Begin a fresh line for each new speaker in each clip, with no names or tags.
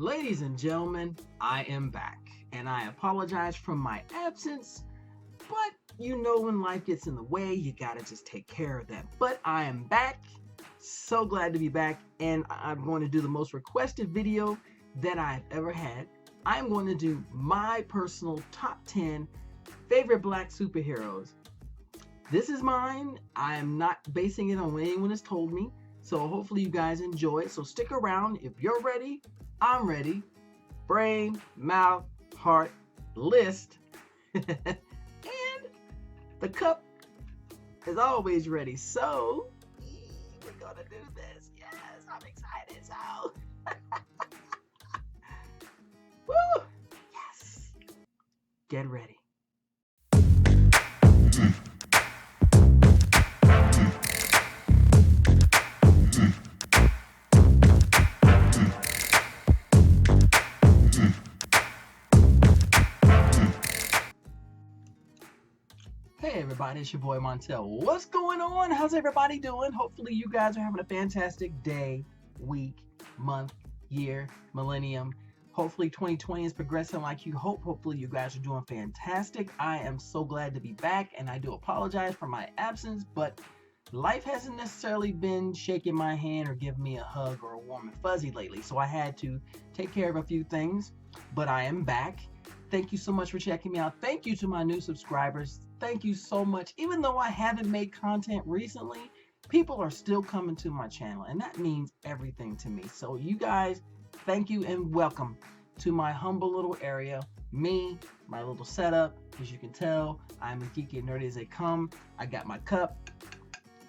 Ladies and gentlemen, I am back, and I apologize for my absence, but you know when life gets in the way, you gotta just take care of that. But I am back, so glad to be back, and I'm going to do the most requested video that I've ever had. I'm going to do my personal top 10 favorite black superheroes. This is mine. I am not basing it on what anyone has told me, so hopefully you guys enjoy it. So stick around. If you're ready, I'm ready. Brain, mouth, heart, list. And the cup is always ready. So we're gonna do this. Yes, I'm excited. So woo! Yes. Get ready. Hey everybody, it's your boy Montel. What's going on? How's everybody doing? Hopefully you guys are having a fantastic day, week, month, year, millennium. Hopefully 2020 is progressing like you hope. Hopefully you guys are doing fantastic. I am so glad to be back, and I do apologize for my absence, but life hasn't necessarily been shaking my hand or giving me a hug or a warm and fuzzy lately, so I had to take care of a few things, but I am back. Thank you so much for checking me out. Thank you to my new subscribers. Thank you so much. Even though I haven't made content recently, people are still coming to my channel, and that means everything to me. So you guys, thank you and welcome to my humble little area. Me, my little setup. As you can tell, I'm as geeky and nerdy as they come. I got my cup.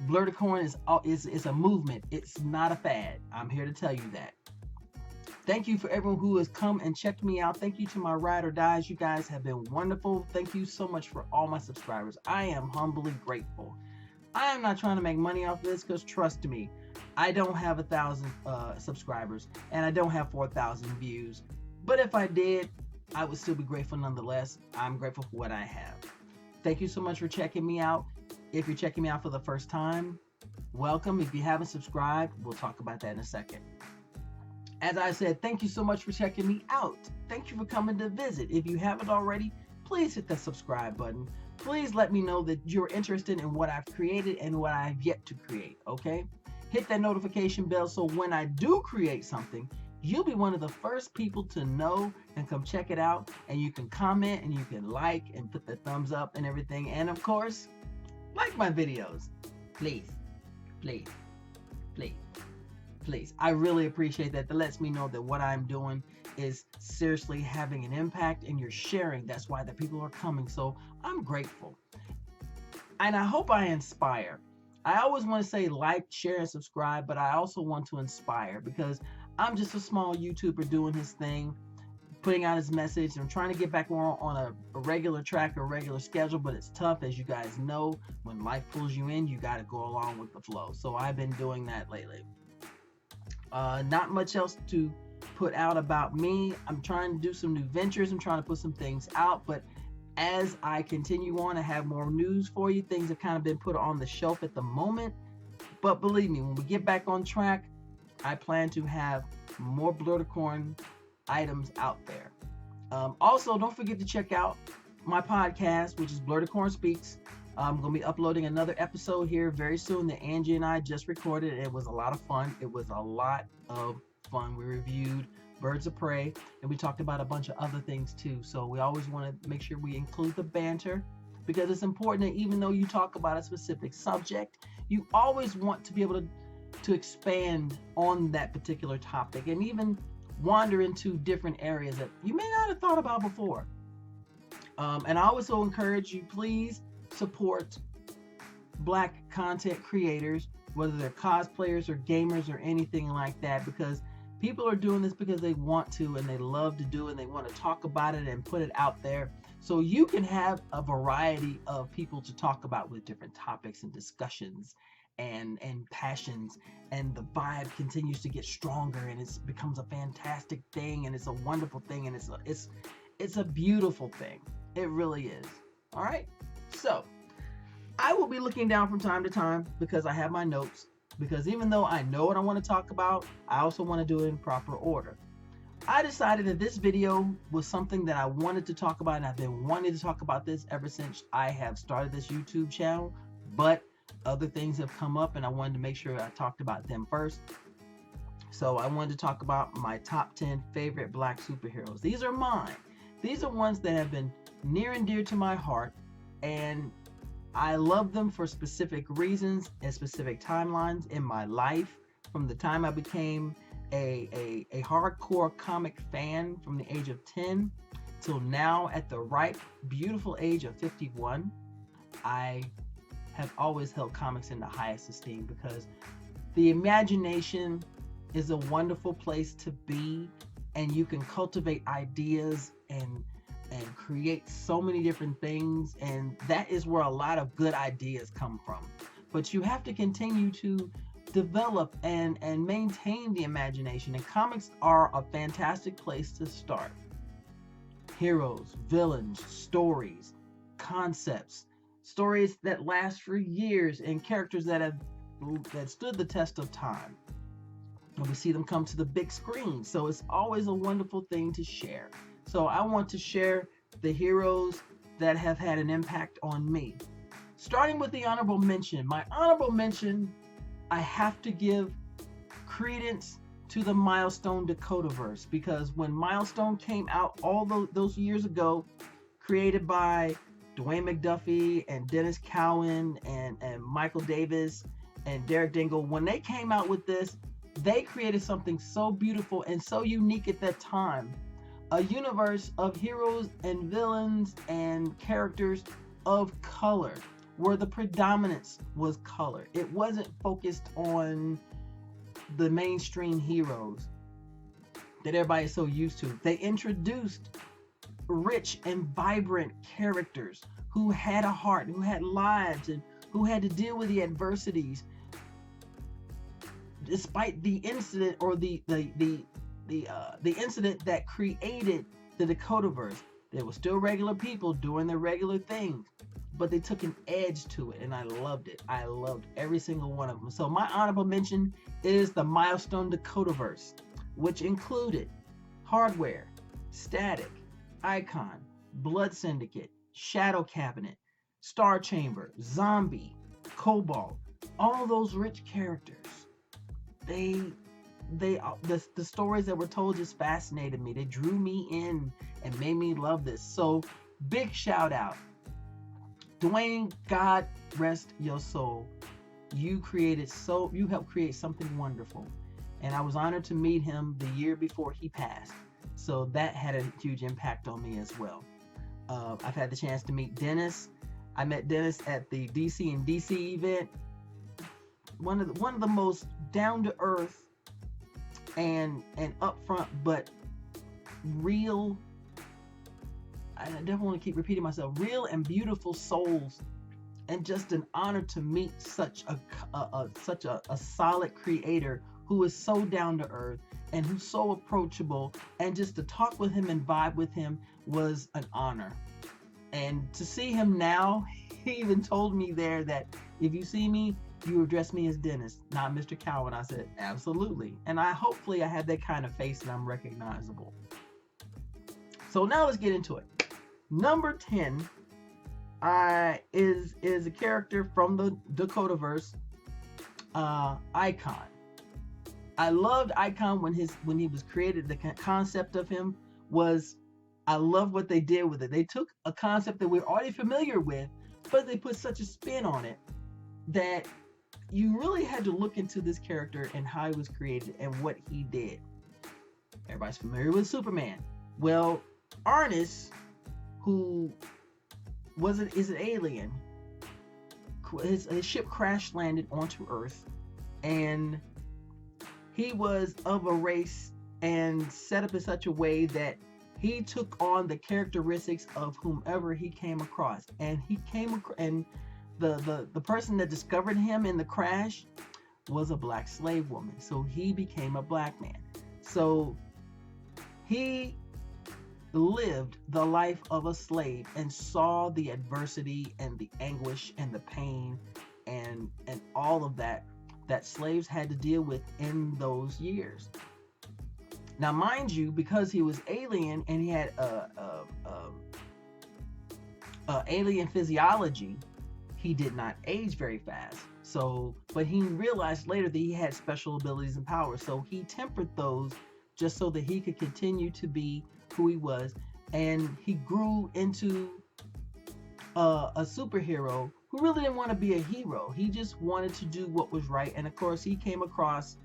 Blerdicorn is a movement. It's not a fad. I'm here to tell you that. Thank you for everyone who has come and checked me out. Thank you to my ride or dies. You guys have been wonderful. Thank you so much for all my subscribers. I am humbly grateful. I am not trying to make money off this because trust me, I don't have 1,000 subscribers and I don't have 4,000 views. But if I did, I would still be grateful nonetheless. I'm grateful for what I have. Thank you so much for checking me out. If you're checking me out for the first time, welcome. If you haven't subscribed, we'll talk about that in a second. As I said, thank you so much for checking me out. Thank you for coming to visit. If you haven't already, please hit the subscribe button. Please let me know that you're interested in what I've created and what I've yet to create, okay? Hit that notification bell so when I do create something, you'll be one of the first people to know and come check it out. And you can comment and you can like and put the thumbs up and everything. And of course, like my videos. Please, please, please. Please, I really appreciate that. That lets me know that what I'm doing is seriously having an impact and you're sharing. That's why the people are coming. So I'm grateful. And I hope I inspire. I always want to say like, share, and subscribe, but I also want to inspire because I'm just a small YouTuber doing his thing, putting out his message. I'm trying to get back more on a regular track or regular schedule, but it's tough. As you guys know, when life pulls you in, you got to go along with the flow. So I've been doing that lately. Not much else to put out about me. I'm trying to do some new ventures. I'm trying to put some things out, but as I continue on, I have more news for you. Things have kind of been put on the shelf at the moment, but believe me, when we get back on track, I plan to have more Blerdicorn items out there. Also, don't forget to check out my podcast, which is Blerdicorn Speaks. I'm going to be uploading another episode here very soon that Angie and I just recorded. It was a lot of fun. It was a lot of fun. We reviewed Birds of Prey, and we talked about a bunch of other things too. So we always want to make sure we include the banter because it's important that even though you talk about a specific subject, you always want to be able to expand on that particular topic and even wander into different areas that you may not have thought about before. And I also encourage you, please support black content creators, whether they're cosplayers or gamers or anything like that, because people are doing this because they want to and they love to do it and they want to talk about it and put it out there so you can have a variety of people to talk about with different topics and discussions and passions, and the vibe continues to get stronger and it becomes a fantastic thing and it's a wonderful thing and it's a beautiful thing. It really is. All right. So I will be looking down from time to time because I have my notes, because even though I know what I want to talk about, I also want to do it in proper order. I decided that this video was something that I wanted to talk about, and I've been wanting to talk about this ever since I have started this YouTube channel, but other things have come up and I wanted to make sure I talked about them first. So I wanted to talk about my top 10 favorite black superheroes. These are mine. These are ones that have been near and dear to my heart, and I love them for specific reasons and specific timelines in my life. From the time I became a hardcore comic fan from the age of 10 till now at the ripe, beautiful age of 51, I have always held comics in the highest esteem because the imagination is a wonderful place to be, and you can cultivate ideas and create so many different things, and that is where a lot of good ideas come from. But you have to continue to develop and maintain the imagination, and comics are a fantastic place to start. Heroes, villains, stories, concepts, stories that last for years, and characters that stood the test of time. And we see them come to the big screen, so it's always a wonderful thing to share. So I want to share the heroes that have had an impact on me. Starting with the honorable mention. My honorable mention, I have to give credence to the Milestone Dakotaverse, because when Milestone came out all those years ago, created by Duane McDuffie and Dennis Cowan and Michael Davis and Derek Dingle, when they came out with this, they created something so beautiful and so unique at that time. A universe of heroes and villains and characters of color, where the predominance was color. It wasn't focused on the mainstream heroes that everybody is so used to. They introduced rich and vibrant characters who had a heart, who had lives, and who had to deal with the adversities despite the incident or the incident that created the Dakotaverse. They were still regular people doing their regular things, but they took an edge to it, and I loved it. I loved every single one of them. So my honorable mention is the Milestone Dakotaverse, which included Hardware, Static, Icon, Blood Syndicate, Shadow Cabinet, Star Chamber, Zombie, Cobalt, all those rich characters. The stories that were told just fascinated me. They drew me in and made me love this. So big shout out. Duane, God rest your soul. You helped create something wonderful. And I was honored to meet him the year before he passed. So that had a huge impact on me as well. I've had the chance to meet Dennis. I met Dennis at the DC and DC event. One of the most down to earth and upfront, but real. I definitely want to keep repeating myself. Real and beautiful souls, and just an honor to meet such a solid creator who is so down to earth and who's so approachable, and just to talk with him and vibe with him was an honor. And to see him now, he even told me there that if you see me, you address me as Dennis, not Mr. Cowan. I said, absolutely. And hopefully I have that kind of face and I'm recognizable. So now let's get into it. Number 10 is a character from the Dakotaverse, Icon. I loved Icon when he was created. The concept of him was, I love what they did with it. They took a concept that we're already familiar with, but they put such a spin on it that you really had to look into this character and how he was created and what he did. Everybody's familiar with Superman. Well, Arnis, who is an alien, his ship crash landed onto Earth, and he was of a race and set up in such a way that he took on the characteristics of whomever he came across, and the person that discovered him in the crash was a black slave woman, so he became a black man. So he lived the life of a slave and saw the adversity and the anguish and the pain and all of that slaves had to deal with in those years. Now, mind you, because he was alien and he had alien physiology, he did not age very fast. So, but he realized later that he had special abilities and powers. So he tempered those just so that he could continue to be who he was. And he grew into a superhero who really didn't want to be a hero. He just wanted to do what was right. And of course, he came across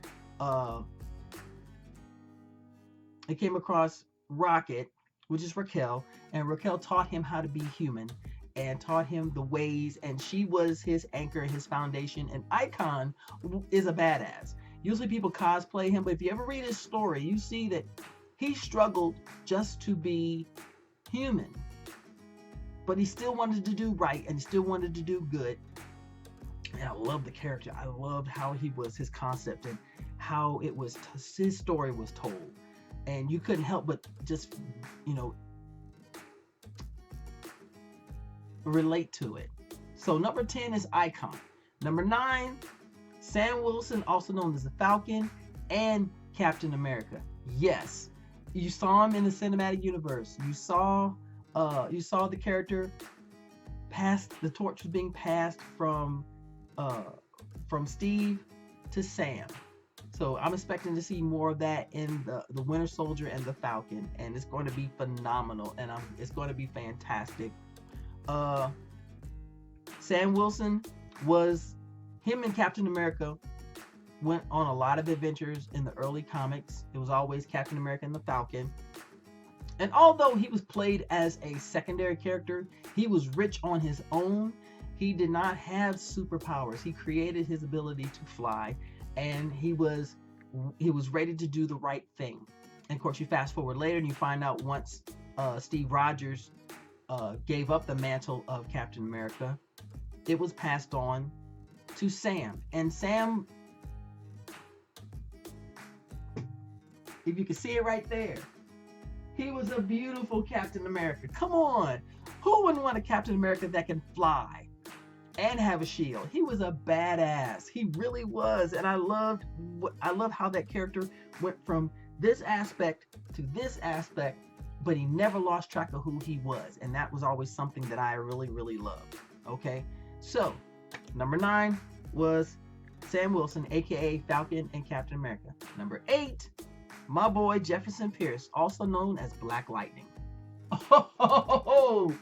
Rocket, which is Raquel, and Raquel taught him how to be human and taught him the ways, and she was his anchor, his foundation. And Icon is a badass. Usually people cosplay him, but if you ever read his story, you see that he struggled just to be human. But he still wanted to do right and still wanted to do good. And I love the character. I loved how he was, his concept, and how it was, his story was told. And you couldn't help but just, relate to it. So number 10 is Icon. Number 9, Sam Wilson, also known as the Falcon, and Captain America. Yes, you saw him in the cinematic universe. You saw the character the torch was being passed from Steve to Sam. So I'm expecting to see more of that in the Winter Soldier and the Falcon, and it's going to be phenomenal, and it's going to be fantastic. Sam Wilson him and Captain America went on a lot of adventures in the early comics. It was always Captain America and the Falcon. And although he was played as a secondary character, he was rich on his own. He did not have superpowers. He created his ability to fly, and he was ready to do the right thing. And of course, you fast forward later and you find out once Steve Rogers gave up the mantle of Captain America, it was passed on to Sam. And Sam, if you can see it right there, he was a beautiful Captain America. Come on, who wouldn't want a Captain America that can fly and have a shield? He was a badass. He really was. And I love how that character went from this aspect to this aspect, but he never lost track of who he was. And that was always something that I really, really loved. Okay, so number 9 was Sam Wilson, aka Falcon and Captain America. Number 8, my boy Jefferson Pierce, also known as Black Lightning. Oh,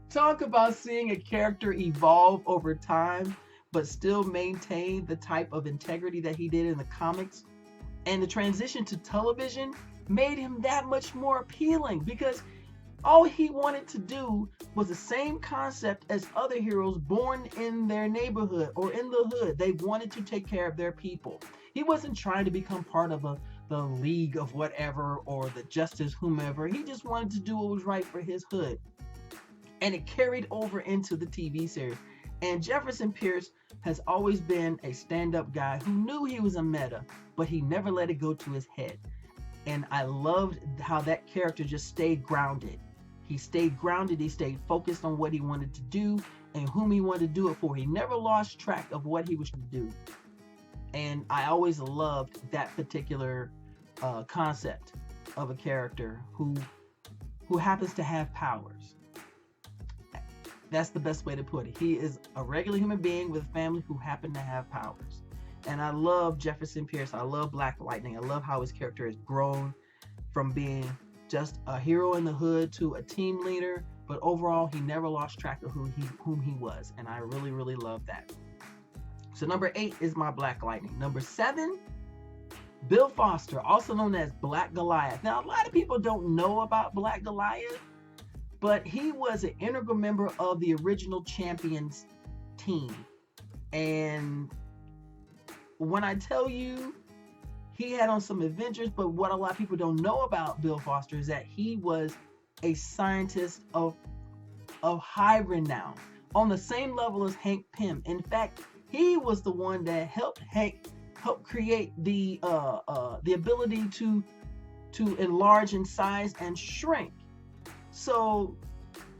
talk about seeing a character evolve over time, but still maintain the type of integrity that he did in the comics. And the transition to television made him that much more appealing, because all he wanted to do was the same concept as other heroes born in their neighborhood or in the hood. They wanted to take care of their people. He wasn't trying to become part of the league of whatever or the justice whomever. He just wanted to do what was right for his hood. And it carried over into the TV series. And Jefferson Pierce has always been a stand-up guy who knew he was a meta, but he never let it go to his head. And I loved how that character just stayed grounded. He stayed grounded. He stayed focused on what he wanted to do and whom he wanted to do it for. He never lost track of what he was to do. And I always loved that particular concept of a character who happens to have powers. That's the best way to put it. He is a regular human being with a family who happen to have powers. And I love Jefferson Pierce. I love Black Lightning. I love how his character has grown from being just a hero in the hood to a team leader. But overall, he never lost track of whom he was. And I really, really love that. So number 8 is my Black Lightning. Number 7, Bill Foster, also known as Black Goliath. Now, a lot of people don't know about Black Goliath, but he was an integral member of the original Champions team. And when I tell you, he had on some adventures, but what a lot of people don't know about Bill Foster is that he was a scientist of high renown, on the same level as Hank Pym. In fact, he was the one that helped Hank create the ability to enlarge in size and shrink. So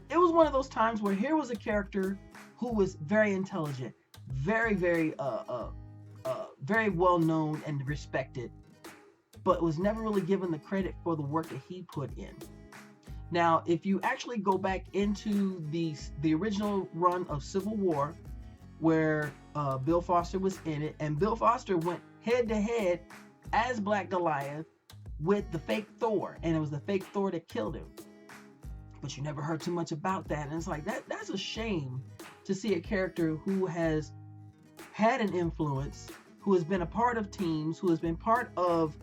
it was one of those times where here was a character who was very intelligent, very, very well known and respected, but was never really given the credit for the work that he put in. Now, if you actually go back into the original run of Civil War, where Bill Foster was in it, and Bill Foster went head to head as Black Goliath with the fake Thor, and it was the fake Thor that killed him. But you never heard too much about that, and it's like that's a shame to see a character who has had an influence, who has been a part of teams, who has been part of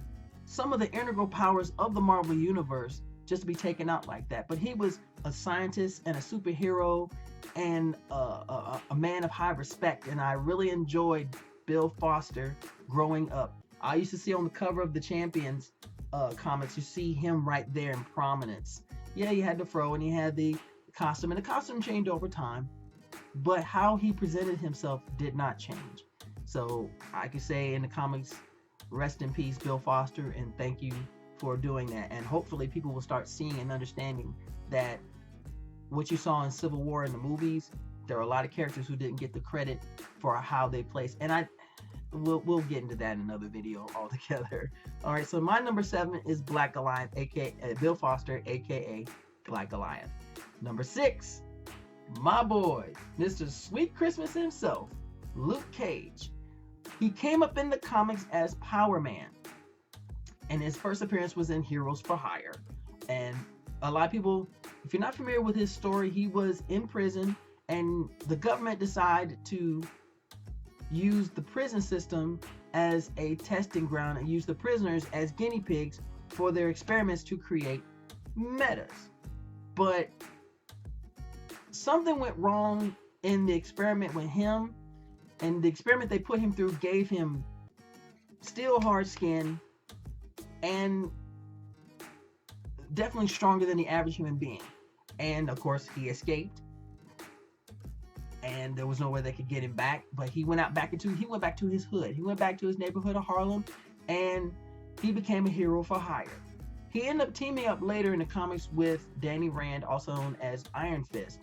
some of the integral powers of the Marvel Universe, just to be taken out like that. But he was a scientist and a superhero and a man of high respect, and I really enjoyed Bill Foster growing up. I used to see on the cover of the Champions comics, you see him right there in prominence. Yeah, he had the fro and he had the costume, and the costume changed over time, but how he presented himself did not change. So I could say in the comics, rest in peace, Bill Foster, and thank you for doing that. And hopefully people will start seeing and understanding that what you saw in Civil War in the movies, there are a lot of characters who didn't get the credit for how they placed. And we'll get into that in another video altogether. All right, so my number 7 is Black Goliath, aka Bill Foster, aka Black Goliath. Number 6, my boy, Mr. Sweet Christmas himself, Luke Cage. He came up in the comics as Power Man, and his first appearance was in Heroes for Hire. And a lot of people, if you're not familiar with his story, he was in prison, and the government decided to use the prison system as a testing ground and use the prisoners as guinea pigs for their experiments to create metas. But something went wrong in the experiment with him, and the experiment they put him through gave him still hard skin and definitely stronger than the average human being. And of course he escaped, and there was no way they could get him back. But he went back to his hood. He went back to his neighborhood of Harlem, and he became a hero for hire. He ended up teaming up later in the comics with Danny Rand, also known as Iron Fist.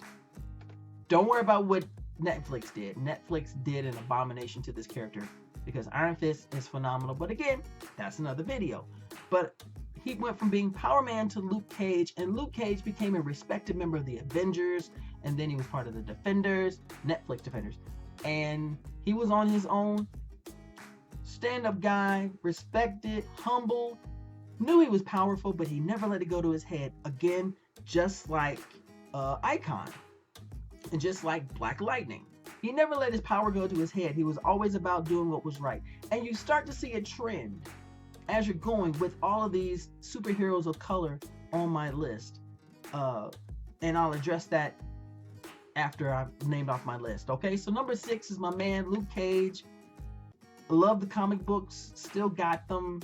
Don't worry about what Netflix did. Netflix did an abomination to this character, because Iron Fist is phenomenal. But again, that's another video. But he went from being Power Man to Luke Cage, and Luke Cage became a respected member of the Avengers, and then he was part of the Defenders, Netflix Defenders, and he was on his own, stand-up guy, respected, humble, knew he was powerful, but he never let it go to his head. Again, just like Icon, and just like Black Lightning. He never let his power go to his head. He was always about doing what was right. And you start to see a trend as you're going with all of these superheroes of color on my list. And I'll address that after I've named off my list. Okay, so number 6 is my man, Luke Cage. Love the comic books, still got them,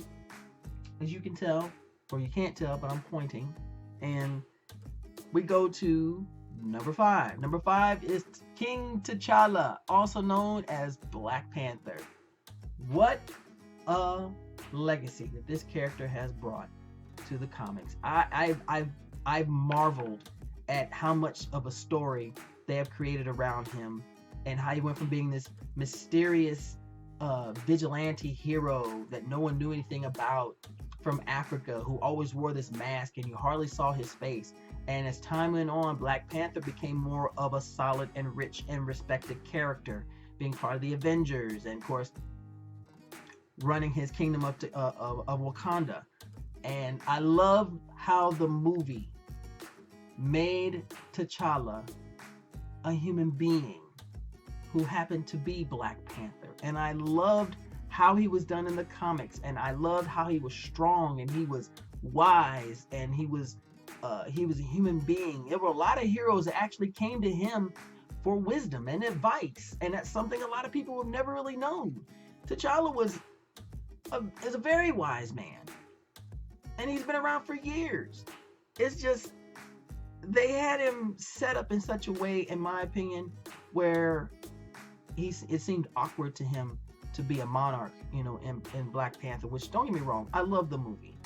as you can tell, or you can't tell, but I'm pointing. And we go to number 5. Number 5 is King T'Challa, also known as Black Panther. What a legacy that this character has brought to the comics. I've marveled at how much of a story they have created around him, and how he went from being this mysterious vigilante hero that no one knew anything about from Africa, who always wore this mask and you hardly saw his face. And as time went on, Black Panther became more of a solid and rich and respected character, being part of the Avengers, and of course running his kingdom up to of Wakanda. And I love how the movie made T'Challa a human being who happened to be Black Panther. And I loved how he was done in the comics, and I loved how he was strong and he was wise, and he was a human being. There were a lot of heroes that actually came to him for wisdom and advice, and that's something a lot of people have never really known. T'Challa is a very wise man, and he's been around for years. It's just they had him set up in such a way, in my opinion, where it seemed awkward to him to be a monarch, in Black Panther, which, don't get me wrong, I love the movie.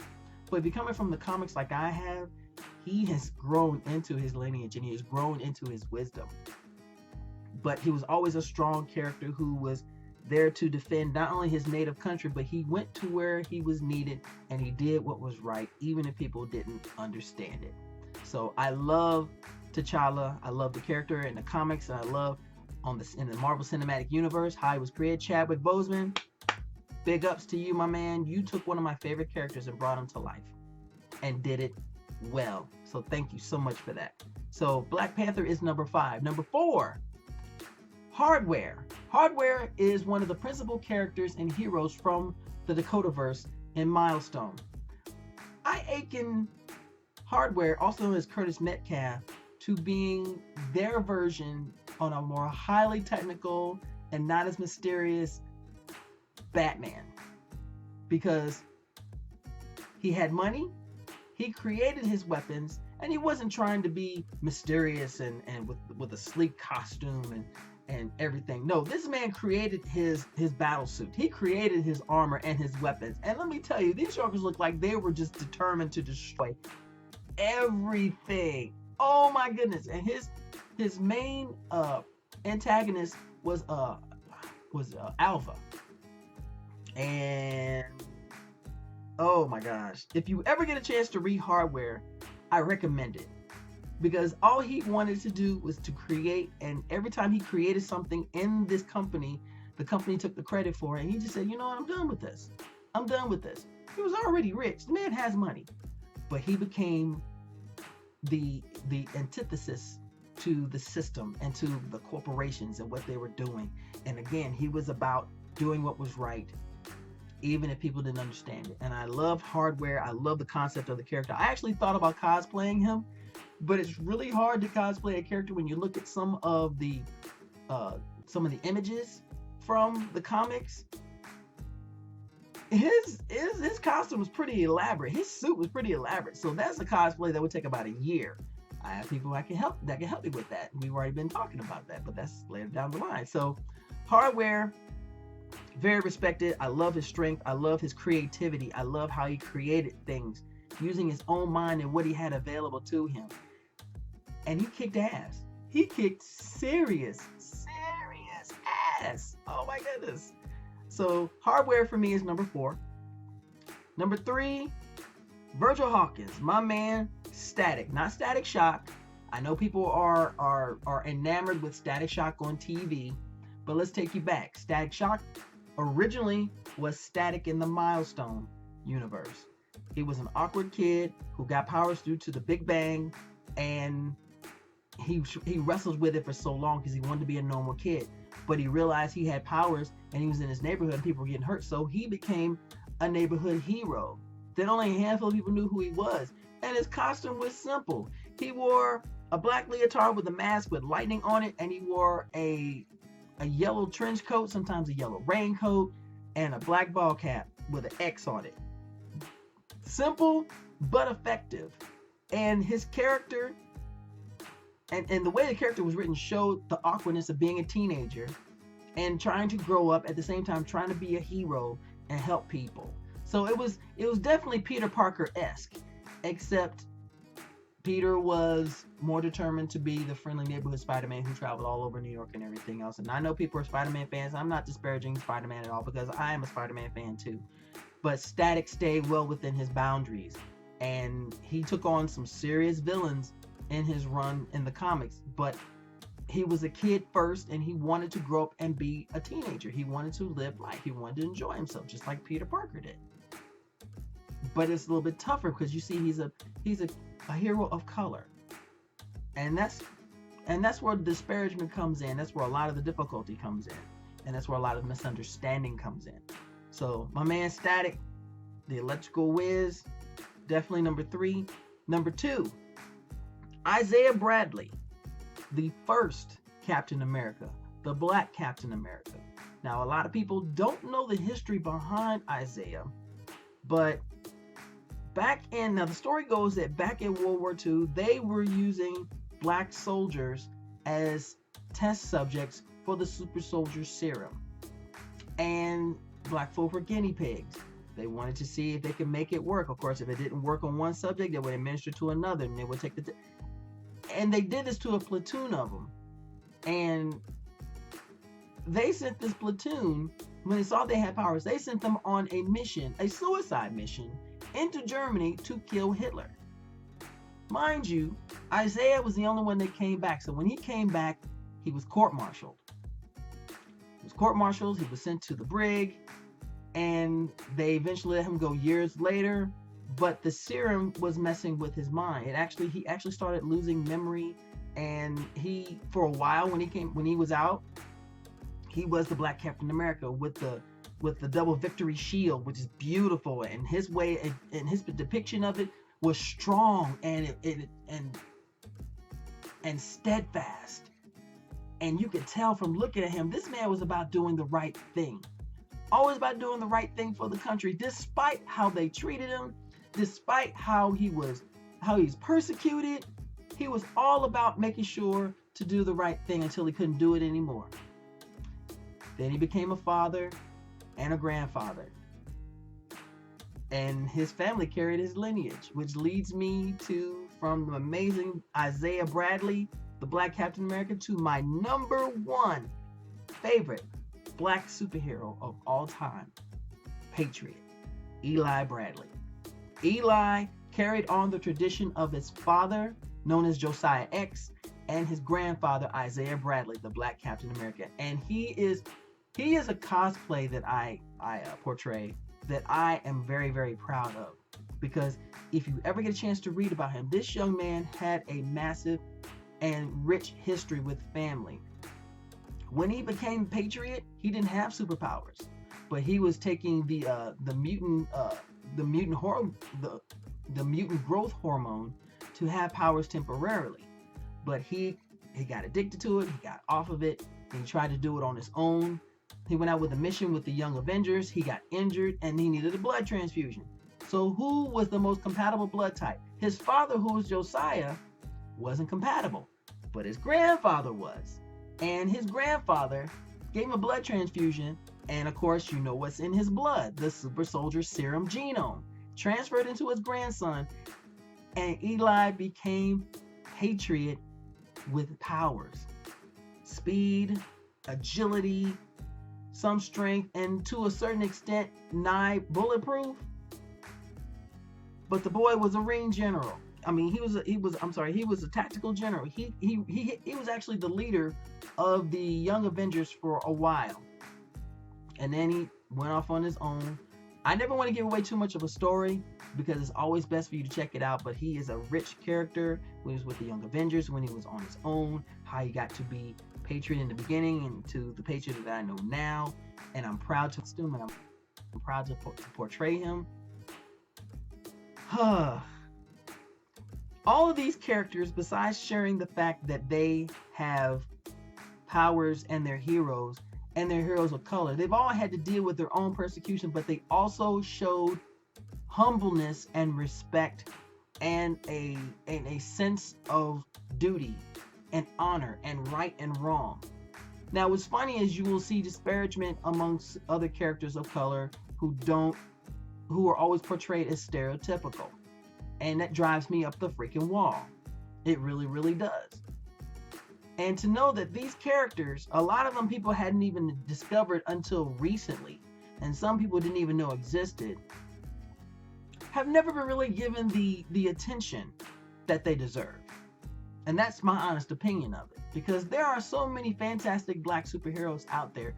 But if you're coming from the comics like I have, he has grown into his lineage and he has grown into his wisdom. But he was always a strong character who was there to defend not only his native country, but he went to where he was needed and he did what was right, even if people didn't understand it. So I love T'Challa. I love the character in the comics, and I love in the Marvel Cinematic Universe how he was created. Chadwick Boseman, big ups to you, my man. You took one of my favorite characters and brought him to life and did it well. So thank you so much for that. So Black Panther is number 5. Number 4, Hardware. Hardware is one of the principal characters and heroes from the Dakotaverse in Milestone. I akin Hardware, also known as Curtis Metcalf, to being their version on a more highly technical and not as mysterious Batman. Because he had money, he created his weapons, and he wasn't trying to be mysterious and with a sleek costume and everything. No, this man created his battle suit. He created his armor and his weapons. And let me tell you, these Jokers look like they were just determined to destroy everything. Oh my goodness. And his main antagonist was Alpha. And oh my gosh, if you ever get a chance to read Hardware, I recommend it, because all he wanted to do was to create, and every time he created something in this company, the company took the credit for it, and he just said, you know what, I'm done with this. I'm done with this. He was already rich. The man has money. But he became the antithesis to the system and to the corporations and what they were doing. And again, he was about doing what was right, even if people didn't understand it. And I love Hardware. I love the concept of the character. I actually thought about cosplaying him, but it's really hard to cosplay a character when you look at some of the images from the comics. His costume was pretty elaborate. His suit was pretty elaborate. So that's a cosplay that would take about a year. I have people that can help me with that. We've already been talking about that, but that's later down the line. So Hardware, very respected. I love his strength. I love his creativity. I love how he created things using his own mind and what he had available to him. And he kicked ass. He kicked serious ass. Oh my goodness. So Hardware for me is number 4. Number 3, Virgil Hawkins, my man. Static, not Static Shock. I know people are enamored with Static Shock on TV, but let's take you back. Static Shock originally was Static in the Milestone universe. He was an awkward kid who got powers due to the Big Bang, and he wrestled with it for so long because he wanted to be a normal kid. But he realized he had powers, and he was in his neighborhood and people were getting hurt, so he became a neighborhood hero. Then only a handful of people knew who he was, and his costume was simple. He wore a black leotard with a mask with lightning on it, and he wore a yellow trench coat, sometimes a yellow raincoat, and a black ball cap with an X on it. Simple but effective. And his character and the way the character was written showed the awkwardness of being a teenager and trying to grow up, at the same time trying to be a hero and help people. So it was definitely Peter Parker-esque, except Peter was more determined to be the friendly neighborhood Spider-Man who traveled all over New York and everything else. And I know people are Spider-Man fans. I'm not disparaging Spider-Man at all, because I am a Spider-Man fan too. But Static stayed well within his boundaries, and he took on some serious villains in his run in the comics. But he was a kid first, and he wanted to grow up and be a teenager. He wanted to live life. He wanted to enjoy himself, just like Peter Parker did. But it's a little bit tougher because you see he's a hero of color, and that's where the disparagement comes in. That's where a lot of the difficulty comes in, and that's where a lot of misunderstanding comes in. So my man Static, the Electrical Whiz, definitely number 3. Number 2, Isaiah Bradley, the first Captain America, the Black Captain America. Now, a lot of people don't know the history behind Isaiah, but now the story goes that back in World War II, they were using black soldiers as test subjects for the super soldier serum. And black folk were guinea pigs. They wanted to see if they could make it work. Of course, if it didn't work on one subject, they would administer to another, and they would take and they did this to a platoon of them. And they sent this platoon, when they saw they had powers, they sent them on a mission, a suicide mission, into Germany to kill Hitler. Mind you, Isaiah was the only one that came back. So when he came back, he was court-martialed. He was sent to the brig, and they eventually let him go years later. But the serum was messing with his mind. He actually started losing memory, and he, for a while, when he was out, he was the Black Captain America with the double victory shield, which is beautiful, and his way and his depiction of it was strong and and steadfast. And you could tell from looking at him, this man was about doing the right thing. Always about doing the right thing for the country, despite how they treated him, despite how he's persecuted. He was all about making sure to do the right thing until he couldn't do it anymore. Then he became a father and a grandfather. And his family carried his lineage, which leads me to, from the amazing Isaiah Bradley, the Black Captain America, to my number one favorite Black superhero of all time, Patriot, Eli Bradley. Eli carried on the tradition of his father, known as Josiah X, and his grandfather, Isaiah Bradley, the Black Captain America. And he is a cosplay that I portray that I am very, very proud of. Because if you ever get a chance to read about him, this young man had a massive and rich history with family. When he became Patriot, he didn't have superpowers, but he was taking the mutant growth hormone to have powers temporarily. But he got addicted to it. He got off of it, and he tried to do it on his own. He went out with a mission with the Young Avengers. He got injured, and he needed a blood transfusion. So who was the most compatible blood type? His father, who was Josiah, wasn't compatible, but his grandfather was. And his grandfather gave him a blood transfusion, and of course, you know what's in his blood, the super soldier serum genome, transferred into his grandson, and Eli became Patriot with powers, speed, agility, some strength, and to a certain extent, nigh bulletproof. But the boy was a ring general. I mean, he was a tactical general. He was actually the leader of the Young Avengers for a while. And then he went off on his own. I never want to give away too much of a story because it's always best for you to check it out, but he is a rich character when he was with the Young Avengers, when he was on his own, how he got to be Patriot in the beginning and to the Patriot that I know now. And I'm proud to assume, and I'm proud to portray him. All of these characters, besides sharing the fact that they have powers and they're heroes of color, they've all had to deal with their own persecution, but they also showed humbleness and respect and a sense of duty and honor and right and wrong. Now, what's funny is you will see disparagement amongst other characters of color who are always portrayed as stereotypical. And that drives me up the freaking wall. It really, really does. And to know that these characters, a lot of them people hadn't even discovered until recently, and some people didn't even know existed, have never been really given the attention that they deserve. And that's my honest opinion of it. Because there are so many fantastic Black superheroes out there.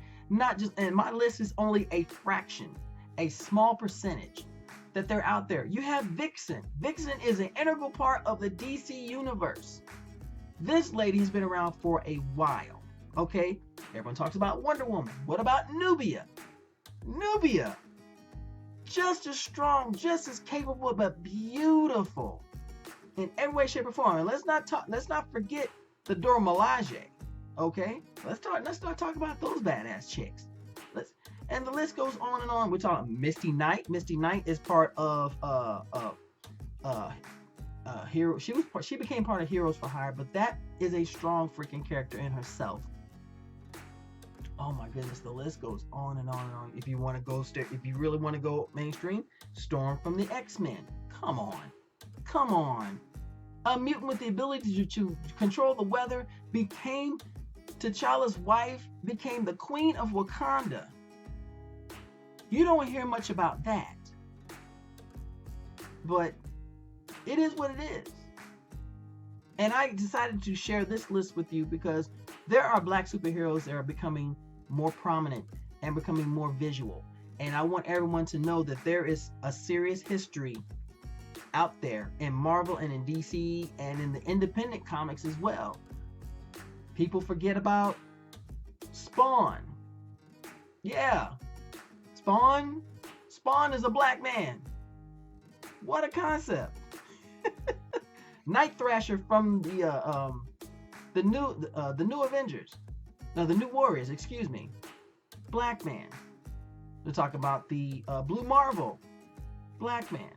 And my list is only a fraction, a small percentage that they're out there. You have Vixen. Vixen is an integral part of the DC universe. This lady's been around for a while, okay? Everyone talks about Wonder Woman. What about Nubia? Nubia, just as strong, just as capable, but beautiful in every way, shape, or form. And let's not forget the Dora Milaje, okay? Let's start talking about those badass chicks. And the list goes on and on. We're talking Misty Knight. Misty Knight is part of Hero. She became part of Heroes for Hire, but that is a strong freaking character in herself. Oh my goodness, the list goes on and on and on. If you really want to go mainstream, Storm from the X-Men. Come on. A mutant with the ability to control the weather became T'Challa's wife became the Queen of Wakanda. You don't hear much about that. But it is what it is. And I decided to share this list with you because there are Black superheroes that are becoming more prominent and becoming more visual. And I want everyone to know that there is a serious history out there in Marvel and in DC and in the independent comics as well. People forget about Spawn. Yeah. Spawn is a black man. What a concept. Night Thrasher from the new Avengers. No, the New Warriors, excuse me. Black man. We'll talk about the Blue Marvel. Black man.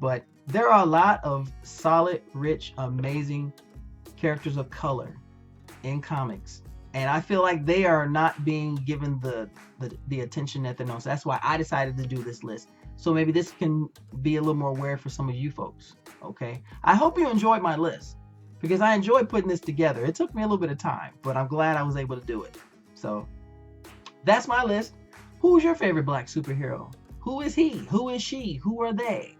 But there are a lot of solid, rich, amazing characters of color in comics. And I feel like they are not being given the attention that they're known. So that's why I decided to do this list. So maybe this can be a little more aware for some of you folks. Okay. I hope you enjoyed my list because I enjoyed putting this together. It took me a little bit of time, but I'm glad I was able to do it. So that's my list. Who's your favorite Black superhero? Who is he? Who is she? Who are they?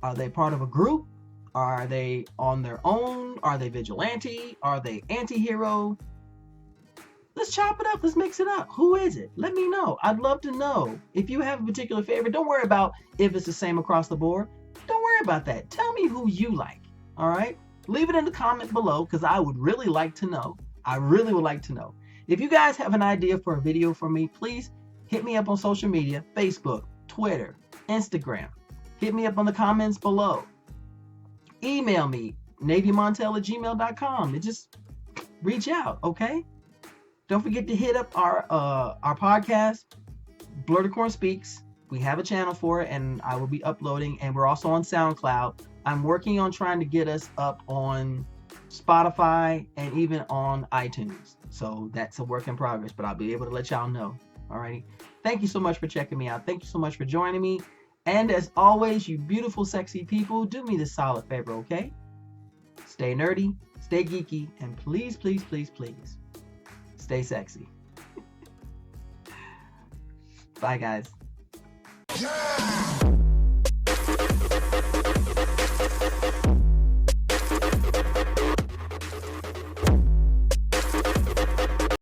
Are they part of a group? Are they on their own? Are they vigilante? Are they anti-hero? Let's chop it up. Let's mix it up. Who is it? Let me know. I'd love to know. If you have a particular favorite, don't worry about if it's the same across the board. Don't worry about that. Tell me who you like. All right? Leave it in the comment below because I would really like to know. I really would like to know. If you guys have an idea for a video from me, please hit me up on social media, Facebook, Twitter, Instagram. Hit me up on the comments below. Email me, navymontel@gmail.com. And just reach out, okay? Don't forget to hit up our podcast, Blerdicorns Speaks. We have a channel for it, and I will be uploading. And we're also on SoundCloud. I'm working on trying to get us up on Spotify and even on iTunes. So that's a work in progress, but I'll be able to let y'all know. Alrighty. Thank you so much for checking me out. Thank you so much for joining me. And as always, you beautiful, sexy people, do me this solid favor, okay? Stay nerdy, stay geeky, and please, please, please, please, stay sexy. Bye, guys.
Yeah!